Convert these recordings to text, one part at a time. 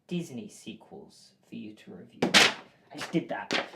Disney sequels for you to review. I just did that.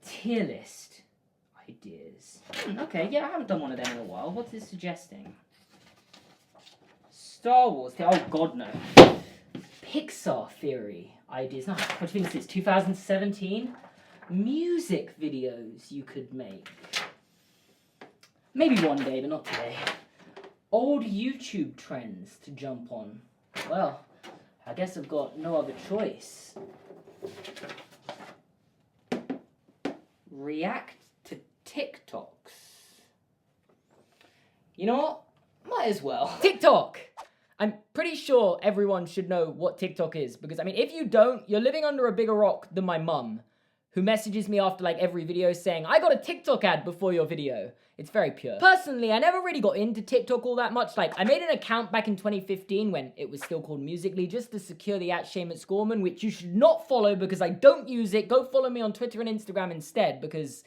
Tier list ideas. Okay, yeah, I haven't done one of them in a while. What's this suggesting? Star Wars. Oh, God, no. Pixar theory ideas. No, what do you think this is? 2017? Music videos you could make. Maybe one day, but not today. Old YouTube trends to jump on. Well, I guess I've got no other choice. React to TikToks. You know what? Might as well. TikTok! I'm pretty sure everyone should know what TikTok is, because, I mean, if you don't, you're living under a bigger rock than my mum, who messages me after, like, every video saying, I got a TikTok ad before your video. It's very pure. Personally, I never really got into TikTok all that much. Like, I made an account back in 2015 when it was still called Musical.ly just to secure the @seamusgorman, which you should not follow because I don't use it. Go follow me on Twitter and Instagram instead, because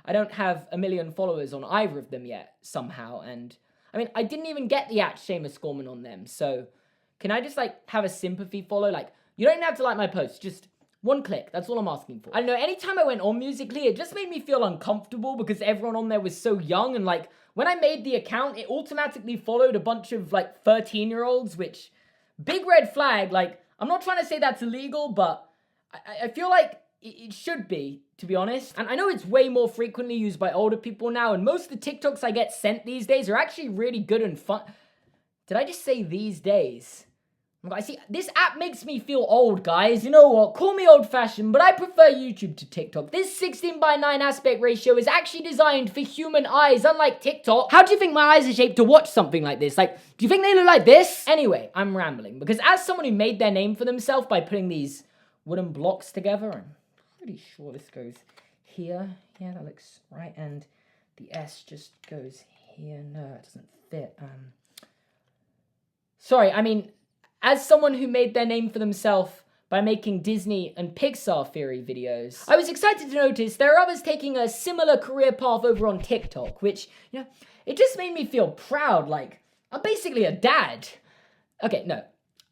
I don't have 1 million followers on either of them yet, somehow. And, I mean, I didn't even get the @seamusgorman on them, so can I just, like, have a sympathy follow? Like, you don't even have to like my posts, just one click, that's all I'm asking for. I don't know, anytime I went on Musical.ly, it just made me feel uncomfortable because everyone on there was so young, and, like, when I made the account, it automatically followed a bunch of, like, 13-year-olds, which, big red flag. Like, I'm not trying to say that's illegal, but I feel like it should be, to be honest. And I know it's way more frequently used by older people now, and most of the TikToks I get sent these days are actually really good and fun. Did I just say these days? I see, this app makes me feel old, guys. You know what? Call me old-fashioned, but I prefer YouTube to TikTok. This 16:9 aspect ratio is actually designed for human eyes, unlike TikTok. How do you think my eyes are shaped to watch something like this? Like, do you think they look like this? Anyway, I'm rambling, because as someone who made their name for themselves by putting these wooden blocks together, I'm pretty sure this goes here. Yeah, that looks right, and the S just goes here. No, it doesn't fit. Sorry, I mean, as someone who made their name for themselves by making Disney and Pixar theory videos, I was excited to notice there are others taking a similar career path over on TikTok, which, you know, it just made me feel proud, like, I'm basically a dad. Okay, no,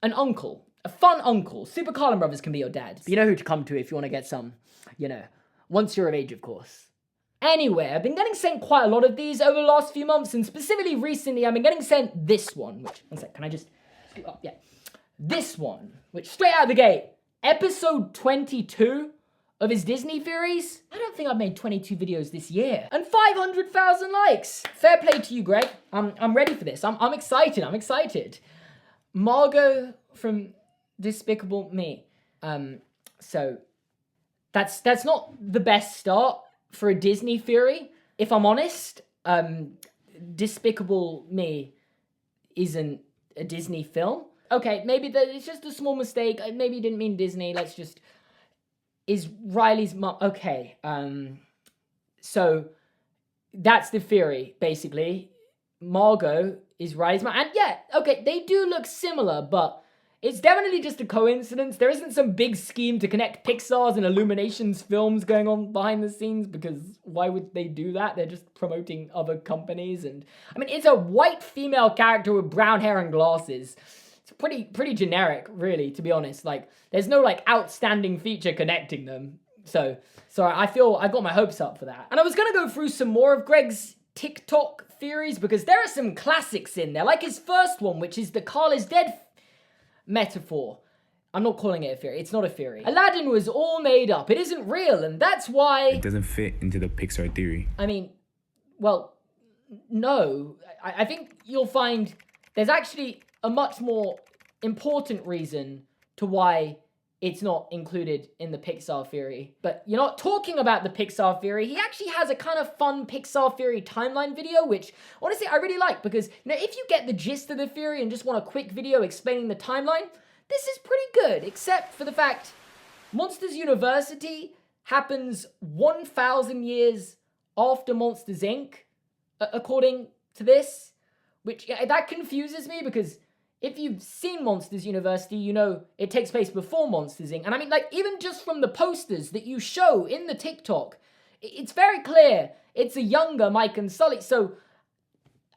an uncle, a fun uncle. Super Carlin Brothers can be your dad. You know who to come to if you want to get some, you know, once you're of age, of course. Anyway, I've been getting sent quite a lot of these over the last few months, and specifically recently, I've been getting sent this one, which, one sec, can I just, oh, yeah. This one, which straight out of the gate, episode 22 of his Disney theories. I don't think I've made 22 videos this year. And 500,000 likes. Fair play to you, Greg. I'm ready for this. I'm excited. I'm excited. Margot from Despicable Me. So that's not the best start for a Disney theory. If I'm honest, Despicable Me isn't a Disney film. Okay, maybe it's just a small mistake. Maybe you didn't mean Disney. Let's just... Is Riley's mom... Okay, so that's the theory, basically. Margot is Riley's mom. And yeah, okay, they do look similar, but it's definitely just a coincidence. There isn't some big scheme to connect Pixar's and Illumination's films going on behind the scenes, because why would they do that? They're just promoting other companies. And I mean, it's a white female character with brown hair and glasses. It's pretty generic, really, to be honest. Like, there's no, like, outstanding feature connecting them. So, sorry, I feel I got my hopes up for that. And I was gonna go through some more of Greg's TikTok theories, because there are some classics in there, like his first one, which is the Carl is dead metaphor. I'm not calling it a theory. It's not a theory. Aladdin was all made up. It isn't real, and that's why... It doesn't fit into the Pixar theory. I mean, well, no. I think you'll find there's actually a much more important reason to why it's not included in the Pixar theory. But you're not talking about the Pixar theory. He actually has a kind of fun Pixar theory timeline video, which honestly I really like, because, you know, if you get the gist of the theory and just want a quick video explaining the timeline, this is pretty good, except for the fact Monsters University happens 1,000 years after Monsters Inc., according to this, which, that confuses me, because if you've seen Monsters University, you know it takes place before Monsters Inc. And I mean, like, even just from the posters that you show in the TikTok, it's very clear it's a younger Mike and Sully. So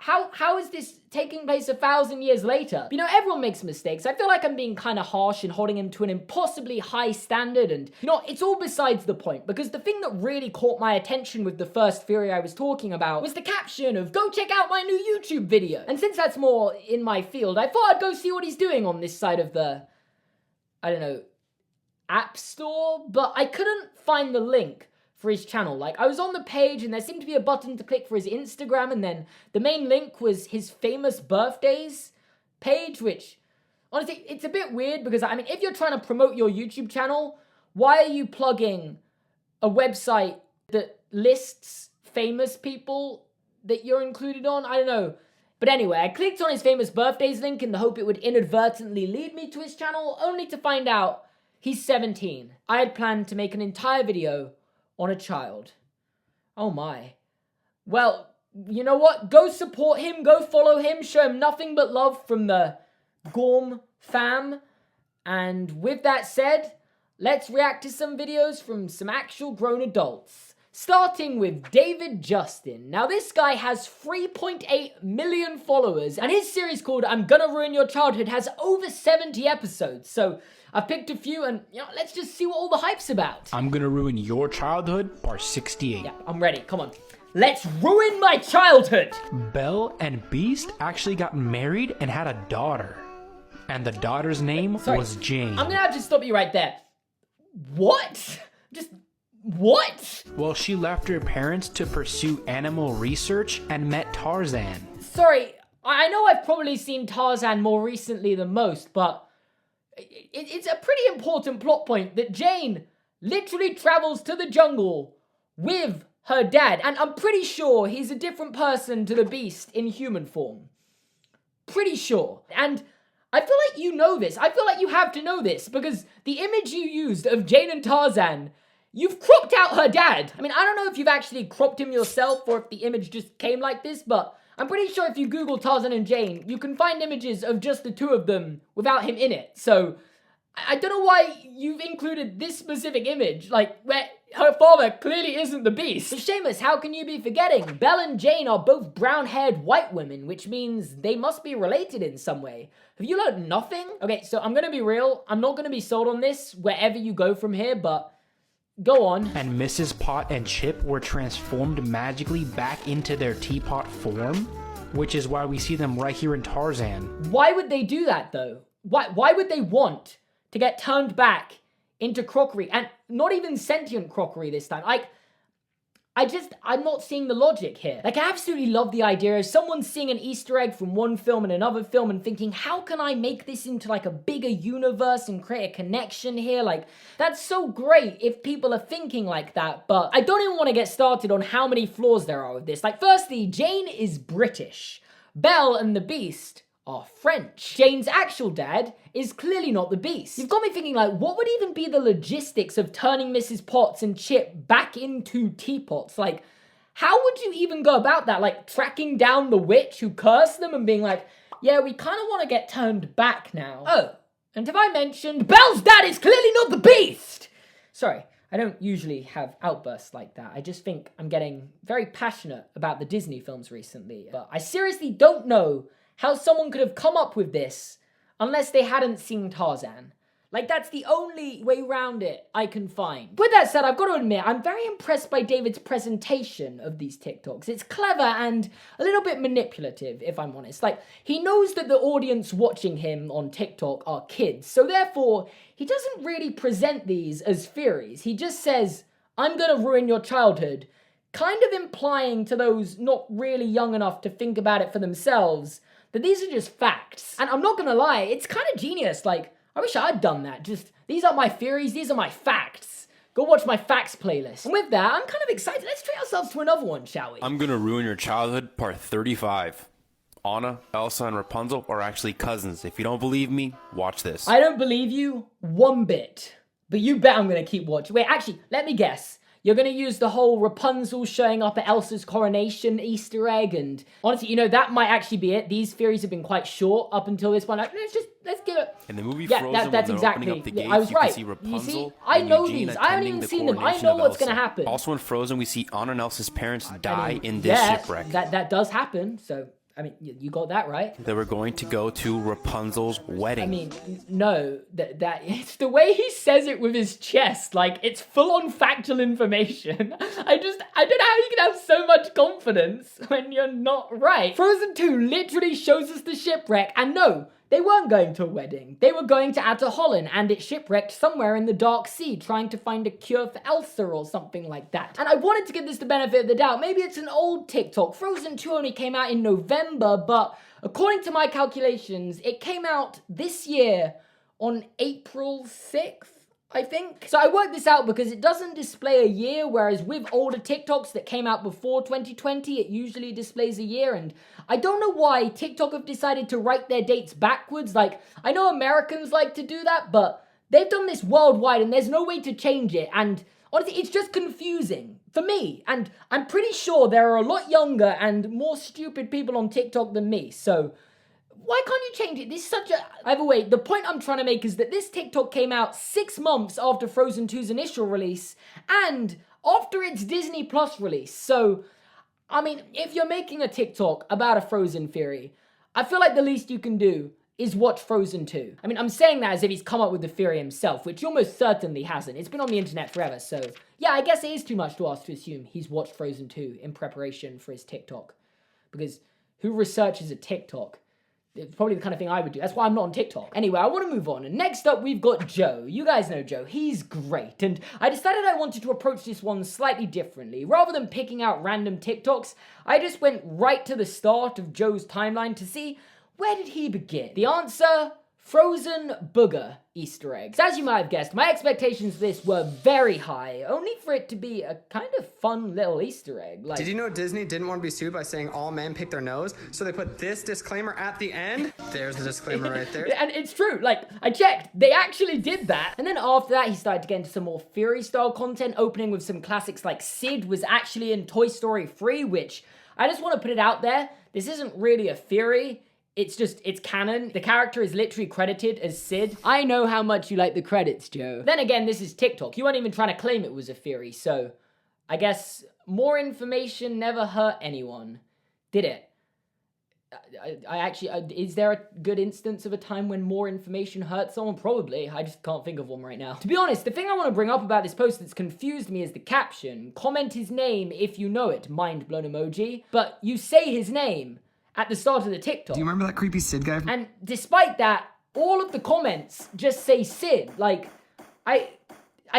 how is this taking place 1,000 years later? You know, everyone makes mistakes. I feel like I'm being kind of harsh and holding him to an impossibly high standard, and you know, it's all besides the point, because the thing that really caught my attention with the first theory I was talking about was the caption of "Go check out my new YouTube video." And since that's more in my field, I thought I'd go see what he's doing on this side of the, I don't know, App Store, but I couldn't find the link for his channel. Like, I was on the page and there seemed to be a button to click for his Instagram, and then the main link was his famous birthdays page, which, honestly, it's a bit weird because, I mean, if you're trying to promote your YouTube channel, why are you plugging a website that lists famous people that you're included on? I don't know. But anyway, I clicked on his famous birthdays link in the hope it would inadvertently lead me to his channel, only to find out he's 17. I had planned to make an entire video on a child. Oh my. Well, you know what? Go support him, go follow him, show him nothing but love from the Gorm fam. And with that said, let's react to some videos from some actual grown adults. Starting with David Justin. Now this guy has 3.8 million followers, and his series called I'm Gonna Ruin Your Childhood has over 70 episodes. So I've picked a few and, you know, let's just see what all the hype's about. I'm Gonna Ruin Your Childhood, part 68. Yeah, I'm ready, come on. Let's ruin my childhood! Belle and Beast actually got married and had a daughter. And the daughter's name was Jane. I'm gonna have to stop you right there. What? What? Well, she left her parents to pursue animal research and met Tarzan. Sorry, I know I've probably seen Tarzan more recently than most, but it's a pretty important plot point that Jane literally travels to the jungle with her dad, and I'm pretty sure he's a different person to the Beast in human form. Pretty sure. And I feel like you know this. I feel like you have to know this, because the image you used of Jane and Tarzan, you've cropped out her dad. I mean, I don't know if you've actually cropped him yourself or if the image just came like this, but I'm pretty sure if you Google Tarzan and Jane, you can find images of just the two of them without him in it. So I don't know why you've included this specific image, like where her father clearly isn't the Beast. But Seamus, how can you be forgetting? Belle and Jane are both brown-haired white women, which means they must be related in some way. Have you learned nothing? Okay, so I'm gonna be real. I'm not gonna be sold on this wherever you go from here, but go on. And Mrs. Pot and Chip were transformed magically back into their teapot form, which is why we see them right here in Tarzan. Why would they do that, though? Why would they want to get turned back into crockery, and not even sentient crockery this time? Like, I'm not seeing the logic here. Like, I absolutely love the idea of someone seeing an Easter egg from one film and another film and thinking, how can I make this into like a bigger universe and create a connection here? Like, that's so great if people are thinking like that, but I don't even want to get started on how many flaws there are with this. Like, firstly, Jane is British. Belle and the Beast are French. Jane's actual dad is clearly not the Beast. You've got me thinking, like, what would even be the logistics of turning Mrs. Potts and Chip back into teapots? Like, how would you even go about that? Like, tracking down the witch who cursed them and being like, yeah, we kind of want to get turned back now. Oh, and have I mentioned Belle's dad is clearly not the Beast? Sorry, I don't usually have outbursts like that. I just think I'm getting very passionate about the Disney films recently. But I seriously don't know how someone could have come up with this unless they hadn't seen Tarzan. Like, that's the only way around it I can find. With that said, I've got to admit, I'm very impressed by David's presentation of these TikToks. It's clever and a little bit manipulative, if I'm honest. Like, he knows that the audience watching him on TikTok are kids, so therefore, he doesn't really present these as theories. He just says, I'm gonna ruin your childhood, kind of implying to those not really young enough to think about it for themselves that these are just facts. And I'm not gonna lie, it's kind of genius. Like, I wish I'd done that. Just, these aren't my theories, these are my facts. Go watch my facts playlist. And with that, I'm kind of excited. Let's treat ourselves to another one, shall we? I'm Gonna Ruin Your Childhood, part 35. Anna, Elsa, and Rapunzel are actually cousins. If you don't believe me, watch this. I don't believe you one bit. But you bet I'm gonna keep watching. Wait, actually, let me guess. You're gonna use the whole Rapunzel showing up at Elsa's coronation Easter egg, and honestly, you know, that might actually be it. These theories have been quite short up until this point. Like, let's give it. In the movie Frozen, that's when they're exactly. opening up the gates, I was you right. can see Rapunzel I know and Eugene these. I haven't even seen them. I know what's gonna happen. Also in Frozen, we see Anna and Elsa's parents die in this yeah, shipwreck. That does happen. So I mean, you got that right. They were going to go to Rapunzel's wedding. I mean, no, that it's the way he says it with his chest, like it's full on factual information. I don't know how you can have so much confidence when you're not right. Frozen 2 literally shows us the shipwreck, and no, they weren't going to a wedding. They were going to Outer Holland, and it shipwrecked somewhere in the Dark Sea, trying to find a cure for Elsa or something like that. And I wanted to give this the benefit of the doubt. Maybe it's an old TikTok. Frozen 2 only came out in November, but according to my calculations, it came out this year on April 6th. I think. So I worked this out because it doesn't display a year, whereas with older TikToks that came out before 2020, it usually displays a year, and I don't know why TikTok have decided to write their dates backwards. Like, I know Americans like to do that, but they've done this worldwide and there's no way to change it, and honestly, it's just confusing for me, and I'm pretty sure there are a lot younger and more stupid people on TikTok than me, so why can't you change it? This is such a... Either way, the point I'm trying to make is that this TikTok came out 6 months after Frozen 2's initial release and after its Disney Plus release. So, I mean, if you're making a TikTok about a Frozen theory, I feel like the least you can do is watch Frozen 2. I mean, I'm saying that as if he's come up with the theory himself, which he almost certainly hasn't. It's been on the internet forever, so yeah, I guess it is too much to ask to assume he's watched Frozen 2 in preparation for his TikTok. Because who researches a TikTok? It's probably the kind of thing I would do. That's why I'm not on TikTok. Anyway, I want to move on. And next up, we've got Joe. You guys know Joe. He's great. And I decided I wanted to approach this one slightly differently. Rather than picking out random TikToks, I just went right to the start of Joe's timeline to see where did he begin. The answer... Frozen booger Easter eggs. As you might have guessed, my expectations for this were very high, only for it to be a kind of fun little Easter egg. Like, did you know Disney didn't want to be sued by saying all men pick their nose? So they put this disclaimer at the end. There's the disclaimer right there. And it's true, like, I checked, they actually did that. And then after that, he started to get into some more Fury-style content, opening with some classics like Sid was actually in Toy Story 3, which, I just want to put it out there, this isn't really a theory. It's canon. The character is literally credited as Sid. I know how much you like the credits, Joe. Then again, this is TikTok. You weren't even trying to claim it was a theory, so I guess more information never hurt anyone. Did it? I actually, is there a good instance of a time when more information hurt someone? Probably. I just can't think of one right now. To be honest, the thing I want to bring up about this post that's confused me is the caption. Comment his name if you know it. Mind blown emoji. But you say his name at the start of the TikTok. Do you remember that creepy Sid guy? And despite that, all of the comments just say Sid. Like, I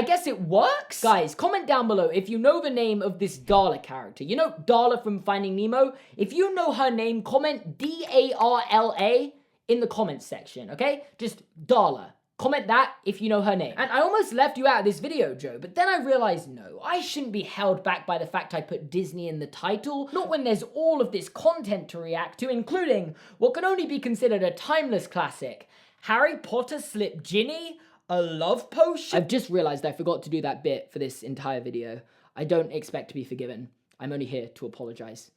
guess it works? Guys, comment down below if you know the name of this Darla character. You know Darla from Finding Nemo? If you know her name, comment D-A-R-L-A in the comments section, okay? Just Darla. Comment that if you know her name. And I almost left you out of this video, Joe, but then I realized no, I shouldn't be held back by the fact I put Disney in the title, not when there's all of this content to react to, including what can only be considered a timeless classic, Harry Potter slipped Ginny a love potion? I've just realized I forgot to do that bit for this entire video. I don't expect to be forgiven. I'm only here to apologize.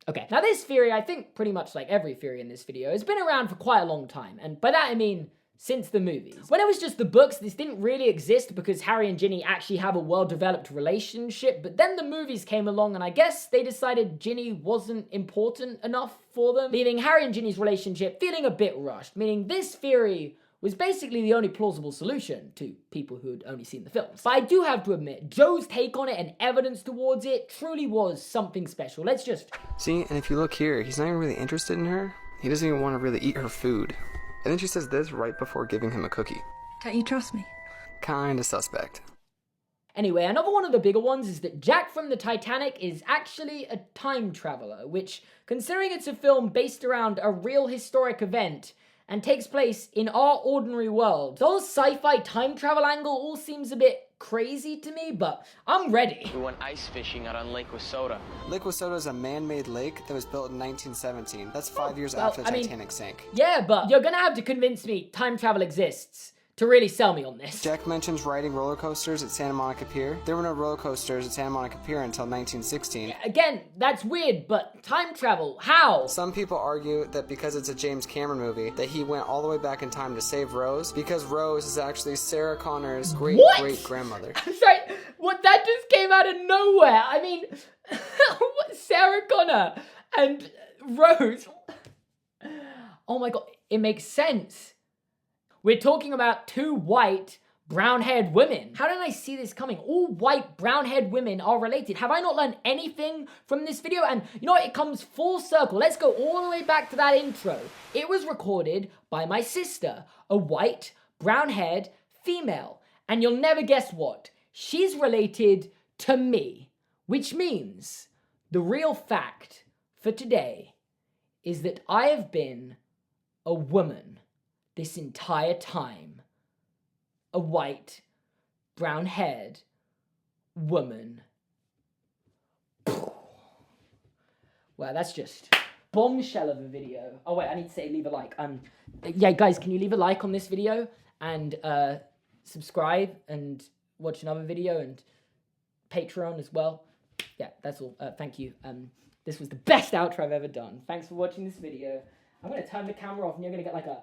Okay, now this theory, I think pretty much like every theory in this video, has been around for quite a long time, and by that I mean since the movies. When it was just the books, this didn't really exist because Harry and Ginny actually have a well-developed relationship, but then the movies came along and I guess they decided Ginny wasn't important enough for them, leaving Harry and Ginny's relationship feeling a bit rushed, meaning this theory was basically the only plausible solution to people who had only seen the films. But I do have to admit, Joe's take on it and evidence towards it truly was something special. Let's just... See, and if you look here, he's not even really interested in her. He doesn't even want to really eat her food. And then she says this right before giving him a cookie. Don't you trust me? Kinda suspect. Anyway, another one of the bigger ones is that Jack from the Titanic is actually a time traveler, which, considering it's a film based around a real historic event, and takes place in our ordinary world. The whole sci-fi time travel angle all seems a bit crazy to me, but I'm ready. We went ice fishing out on Lake Wissota. Lake Wissota is a man-made lake that was built in 1917. That's 5 years after the Titanic sank. Yeah, but you're gonna have to convince me time travel exists to really sell me on this. Jack mentions riding roller coasters at Santa Monica Pier. There were no roller coasters at Santa Monica Pier until 1916. Again, that's weird, but time travel, how? Some people argue that because it's a James Cameron movie, that he went all the way back in time to save Rose, because Rose is actually Sarah Connor's great-great-grandmother. I'm sorry, what? That just came out of nowhere. I mean, what, Sarah Connor and Rose. Oh my god, it makes sense. We're talking about two white, brown-haired women. How did I see this coming? All white, brown-haired women are related. Have I not learned anything from this video? And you know what? It comes full circle. Let's go all the way back to that intro. It was recorded by my sister, a white, brown-haired female. And you'll never guess what? She's related to me, which means the real fact for today is that I have been a woman this entire time. A white, brown-haired woman. Well, that's just bombshell of a video. Oh wait, I need to say leave a like. Yeah, guys, can you leave a like on this video and subscribe and watch another video and Patreon as well. Yeah, that's all. Thank you. This was the best outro I've ever done. Thanks for watching this video. I'm gonna turn the camera off and you're gonna get like a